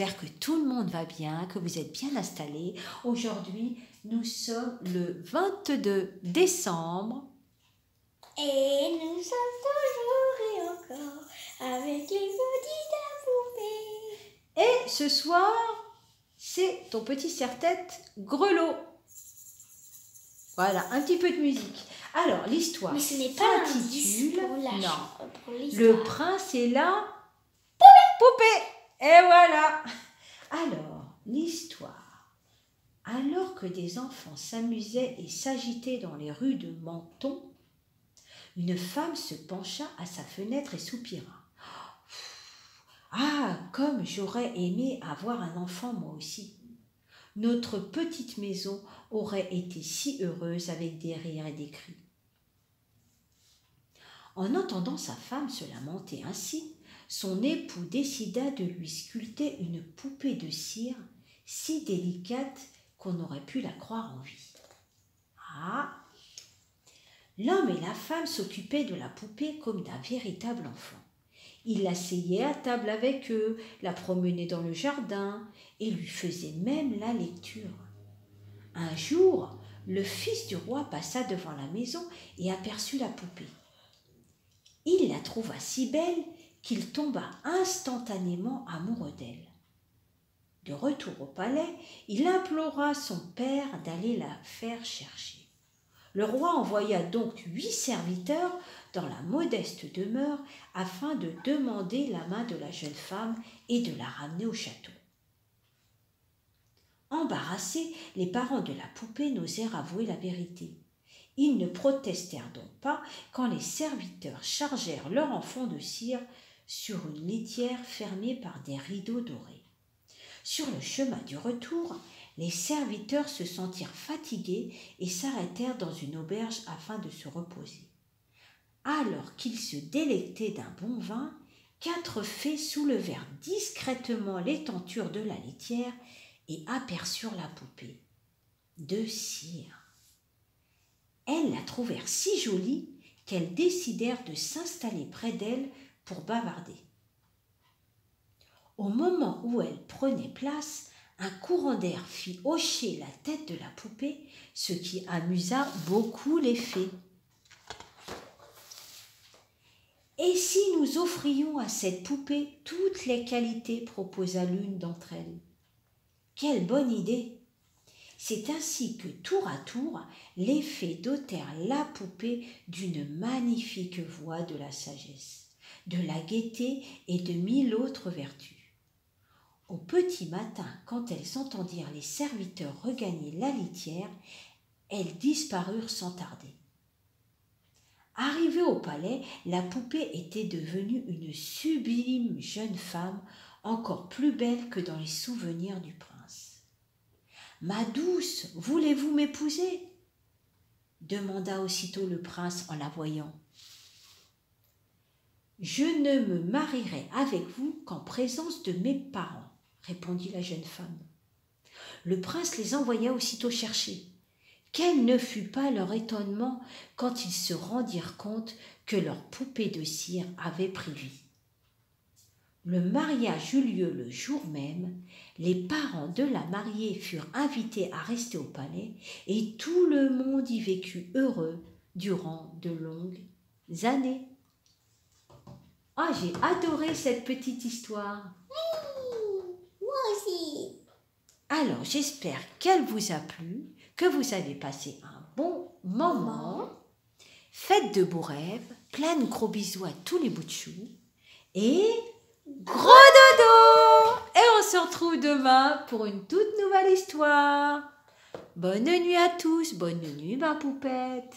j'espère que tout le monde va bien, que vous êtes bien installés. Aujourd'hui, nous sommes le 22 décembre. Et nous sommes toujours et encore avec les petites poupées. Et ce soir, c'est ton petit serre-tête grelot. Voilà, un petit peu de musique. Alors, l'histoire Mais ce n'est pas s'intitule... pour l'histoire. Le prince et la poupée. Et voilà. Alors, l'histoire. Alors que des enfants s'amusaient et s'agitaient dans les rues de Menton, une femme se pencha à sa fenêtre et soupira. Ah, comme j'aurais aimé avoir un enfant moi aussi. Notre petite maison aurait été si heureuse avec des rires et des cris. En entendant sa femme se lamenter ainsi, son époux décida de lui sculpter une poupée de cire si délicate qu'on aurait pu la croire en vie. Ah! L'homme et la femme s'occupaient de la poupée comme d'un véritable enfant. Ils l'asseyaient à table avec eux, la promenaient dans le jardin et lui faisaient même la lecture. Un jour, le fils du roi passa devant la maison et aperçut la poupée. Il la trouva si belle qu'il tomba instantanément amoureux d'elle. De retour au palais, il implora son père d'aller la faire chercher. Le roi envoya donc 8 serviteurs dans la modeste demeure afin de demander la main de la jeune femme et de la ramener au château. Embarrassés, les parents de la poupée n'osèrent avouer la vérité. Ils ne protestèrent donc pas quand les serviteurs chargèrent leur enfant de cire sur une litière fermée par des rideaux dorés. Sur le chemin du retour, les serviteurs se sentirent fatigués et s'arrêtèrent dans une auberge afin de se reposer. Alors qu'ils se délectaient d'un bon vin, 4 fées soulevèrent discrètement les tentures de la litière et aperçurent la poupée de cire. Elles la trouvèrent si jolie qu'elles décidèrent de s'installer près d'elle pour bavarder. Au moment où elle prenait place, un courant d'air fit hocher la tête de la poupée, ce qui amusa beaucoup les fées. « Et si nous offrions à cette poupée toutes les qualités ?» proposa l'une d'entre elles. « Quelle bonne idée !» C'est ainsi que, tour à tour, les fées dotèrent la poupée d'une magnifique voix de la sagesse, de la gaieté et de 1000 autres vertus. Au petit matin, quand elles entendirent les serviteurs regagner la litière, elles disparurent sans tarder. Arrivée au palais, la poupée était devenue une sublime jeune femme, encore plus belle que dans les souvenirs du prince. « Ma douce, voulez-vous m'épouser ?» demanda aussitôt le prince en la voyant. « Je ne me marierai avec vous qu'en présence de mes parents, » répondit la jeune femme. Le prince les envoya aussitôt chercher. Quel ne fut pas leur étonnement quand ils se rendirent compte que leur poupée de cire avait pris vie. Le mariage eut lieu le jour même, les parents de la mariée furent invités à rester au palais et tout le monde y vécut heureux durant de longues années. Ah, j'ai adoré cette petite histoire. Moi aussi. Alors, j'espère qu'elle vous a plu, que vous avez passé un bon moment. Faites de beaux rêves, plein de gros bisous à tous les bouts de chou. Et gros dodo! Et on se retrouve demain pour une toute nouvelle histoire. Bonne nuit à tous, bonne nuit ma poupette.